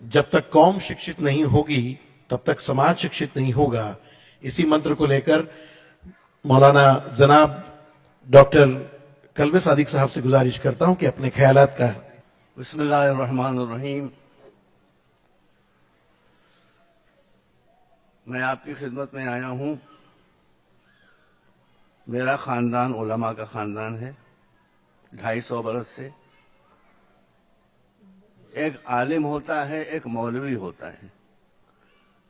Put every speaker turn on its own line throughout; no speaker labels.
जब तक कौम शिक्षित नहीं होगी तब तक समाज शिक्षित नहीं होगा। इसी मंत्र को लेकर मौलाना जनाब डॉक्टर कल्बे सादिक साहब से गुजारिश करता हूं कि अपने ख्यालात का।
बिस्मिल्लाहिर्रहमानिर्रहीम। मैं आपकी खिदमत में आया हूं। मेरा खानदान उलमा का खानदान है। 250 बरस से एक आलिम होता है, एक मौलवी होता है।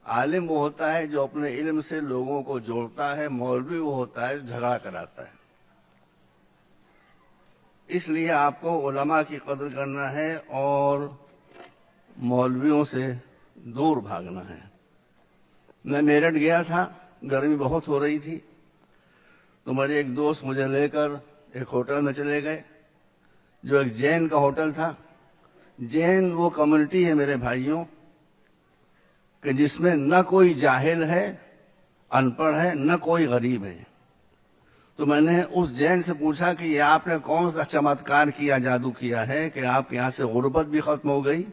आलिम वो होता है जो अपने इल्म से लोगों को जोड़ता है, मौलवी वो होता है जो झगड़ा कराता है। इसलिए आपको उलमा की कदर करना है और मौलवियों से दूर भागना है। मैं मेरठ गया था, गर्मी बहुत हो रही थी, तो मेरे एक दोस्त मुझे लेकर एक होटल में चले गए जो एक जैन का होटल था। जैन वो कम्युनिटी है मेरे भाइयों कि जिसमें न कोई जाहिल है, अनपढ़ है, न कोई गरीब है। तो मैंने उस जैन से पूछा कि ये आपने कौन सा चमत्कार किया, जादू किया है कि आपके यहाँ से गुर्बत भी खत्म हो गई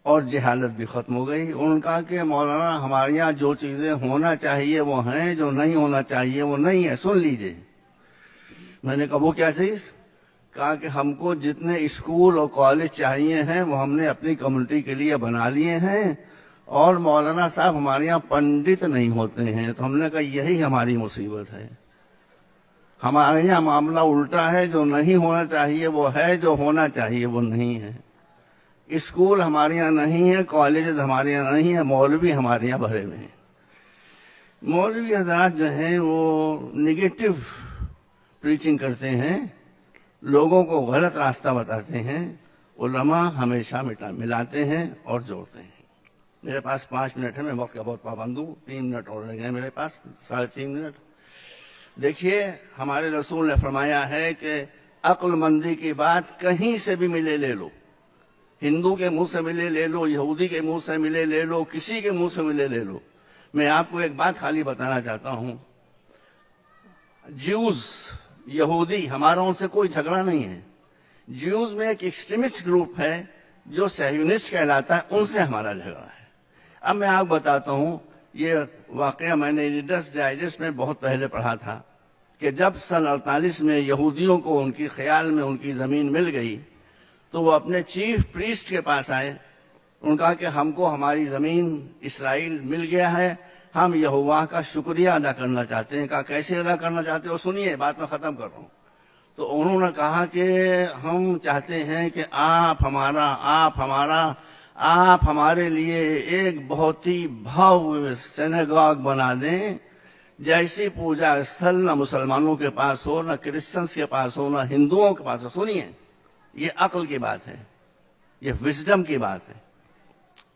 और जहालत भी खत्म हो गई। उन्होंने कहा कि मौलाना हमारे यहाँ जो चीजें होना चाहिए वो हैं, जो नहीं होना चाहिए वो नहीं है, सुन लीजिए। मैंने कहा वो क्या चीज? कहा कि हमको जितने स्कूल और कॉलेज चाहिए हैं वो हमने अपनी कम्युनिटी के लिए बना लिए हैं, और मौलाना साहब हमारे यहाँ पंडित नहीं होते हैं। तो हमने कहा यही हमारी मुसीबत है। हमारे यहाँ मामला उल्टा है, जो नहीं होना चाहिए वो है, जो होना चाहिए वो नहीं है। स्कूल हमारे यहाँ नहीं है, कॉलेज हमारे यहाँ नहीं है, मौलवी हमारे यहाँ भरे में हैं। मौलवी हजरात जो हैं वो निगेटिव प्रीचिंग करते हैं, लोगों को गलत रास्ता बताते हैं। उलमा हमेशा मिलाते हैं और जोड़ते हैं। मेरे पास 5 मिनट है, मैं वक्त का बहुत पाबंद हूँ। 3 मिनट और रह गए मेरे पास, 3.5 मिनट। देखिए, हमारे रसूल ने फरमाया है कि अक्लमंदी की बात कहीं से भी मिले ले लो। हिंदू के मुंह से मिले ले लो, यहूदी के मुंह से मिले ले लो, किसी के मुंह से मिले ले लो। मैं आपको एक बात खाली बताना चाहता हूं। ज्यूज, यहूदी, हमारा उनसे कोई झगड़ा नहीं है। ज्यूज में एक एक्सट्रीमिस्ट ग्रुप है जो सह्यूनिस्ट कहलाता है, उनसे हमारा झगड़ा है। अब मैं आपको बताता हूं, ये वाकया मैंने रीडर्स डाइजेस्ट में बहुत पहले पढ़ा था कि जब सन 48 में यहूदियों को उनकी ख्याल में उनकी जमीन मिल गई तो वो अपने चीफ प्रीस्ट के पास आए। उन्होंने कहा कि हमको हमारी जमीन इसराइल मिल गया है, हम यहोवा का शुक्रिया अदा करना चाहते हैं। कहा कैसे अदा करना चाहते हो? सुनिए, बात मैं खत्म कर रहा हूं। तो उन्होंने कहा कि हम चाहते हैं कि आप हमारे लिए एक बहुत ही भव्य सिनेगॉग बना दें, जैसी पूजा स्थल न मुसलमानों के पास हो, न क्रिश्चियंस के पास हो, न हिंदुओं के पास हो। सुनिए, ये अक्ल की बात है, ये विजडम की बात है।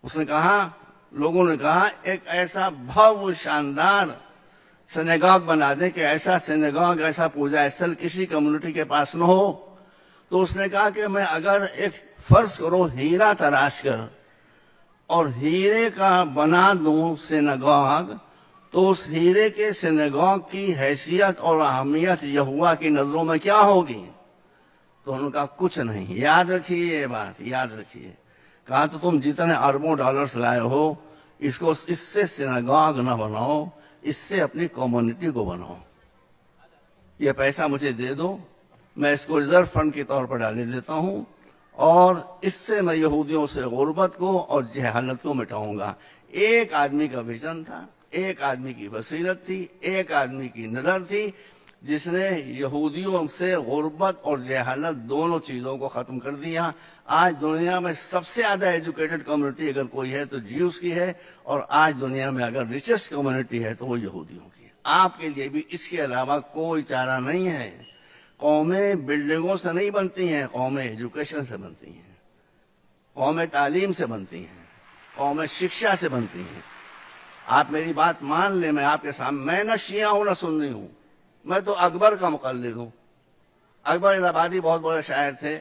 उसने कहा, लोगों ने कहा एक ऐसा भव्य शानदार सिनेगॉग बना दें कि ऐसा सिनेगॉग, ऐसा पूजा स्थल किसी कम्युनिटी के पास न हो। तो उसने कहा कि मैं अगर एक फर्ज करो हीरा तराश कर और हीरे का बना दूं सिनेगॉग, तो उस हीरे के सिनेगॉग की हैसियत और अहमियत यहोवा की नजरों में क्या होगी? तो उन्होंने कहा कुछ नहीं। याद रखिए ये बात, याद रखिए। कहा तो तुम जितने अरबों डॉलर्स लाए हो, इसको इससे सिनेगॉग न बनाओ, इससे अपनी कम्युनिटी को बनाओ। ये पैसा मुझे दे दो, मैं इसको रिजर्व फंड के तौर पर डाले देता हूं, और इससे मैं यहूदियों से गुर्बत को और जहालत को मिटाऊंगा। एक आदमी का विजन था, एक आदमी की बसीरत थी, एक आदमी की नजर थी, जिसने यहूदियों से गुर्बत और जहालत दोनों चीजों को खत्म कर दिया। आज दुनिया में सबसे ज्यादा एजुकेटेड कम्युनिटी अगर कोई है तो ज्यूज की है, और आज दुनिया में अगर रिचेस्ट कम्युनिटी है तो वो यहूदियों की है। आपके लिए भी इसके अलावा कोई चारा नहीं है। कौमें बिल्डिंगों से नहीं बनती हैं, कौमें एजुकेशन से बनती हैं, कौमें तालीम से बनती हैं, कौमें शिक्षा से बनती हैं। आप मेरी बात मान ले, मैं आपके सामने, मैं न शिया हूं न सुन्नी हूं, मैं तो अकबर का मुकल्लिद हूं। अकबर इलाहाबादी बहुत बड़े शायर थे,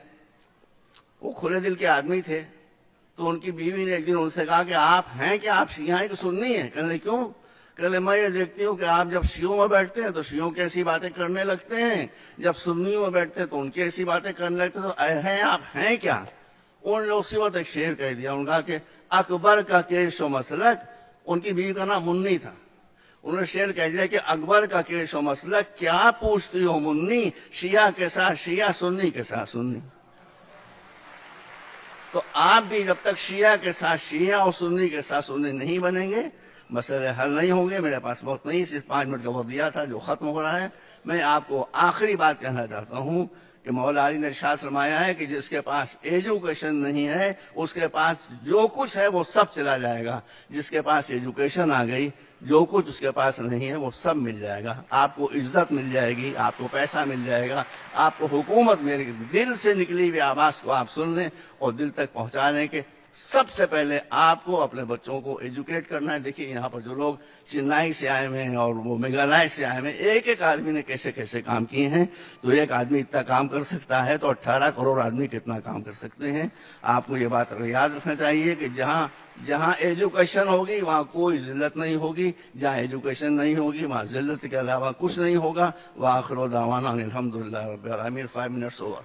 वो खुले दिल के आदमी थे। तो उनकी बीवी ने एक दिन उनसे कहा कि आप हैं क्या, आप शिया हैं कि सुन्नी हैं? कहने क्यों? कहने मैं ये देखती हूँ कि आप जब शियों में बैठते हैं तो शियों की ऐसी बातें करने लगते हैं, जब सुन्नियों में बैठते हैं तो उनकी ऐसी बातें करने लगते हैं। तो हैं आप हैं क्या? उन लोग उसी वक्त एक शेर कह दिया, उनका कि अकबर का केश व मसलक, उनकी बीवी का नाम मुन्नी था, उन्होंने शेर कह दिया कि अकबर का केश व मसलक क्या पूछती हो मुन्नी, शिया के साथ शिया, सुन्नी के साथ सुन्नी। तो आप भी जब तक शिया के साथ शिया और सुन्नी के साथ सुन्नी नहीं बनेंगे, मसले हल नहीं होंगे। मेरे पास बहुत नहीं, सिर्फ 5 मिनट का वक्त दिया था जो खत्म हो रहा है। मैं आपको आखिरी बात कहना चाहता हूं कि मौला अली ने इरशाद फरमाया है कि जिसके पास एजुकेशन नहीं है उसके पास जो कुछ है वो सब चला जाएगा, जिसके पास एजुकेशन आ गई जो कुछ उसके पास नहीं है वो सब मिल जाएगा। आपको इज्जत मिल जाएगी, आपको पैसा मिल जाएगा, आपको हुकूमत मिलेगी। दिल से निकली हुई आवाज को आप सुन लें और दिल तक पहुंचाने के सबसे पहले आपको अपने बच्चों को एजुकेट करना है। देखिए यहाँ पर जो लोग चेन्नई से आए हुए हैं और वो मेघालय से आए हुए हैं, एक एक आदमी ने कैसे कैसे काम किए हैं। तो एक आदमी इतना काम कर सकता है तो 18 करोड़ आदमी कितना काम कर सकते हैं। आपको ये बात याद रखना चाहिए कि जहाँ जहाँ एजुकेशन होगी वहाँ कोई जिल्लत नहीं होगी, जहाँ एजुकेशन नहीं होगी वहाँ जिल्लत के अलावा कुछ नहीं होगा। वाखिर दावाना अल्हम्दुलिल्लाह रब्बिल आलमीन। 5 minutes over।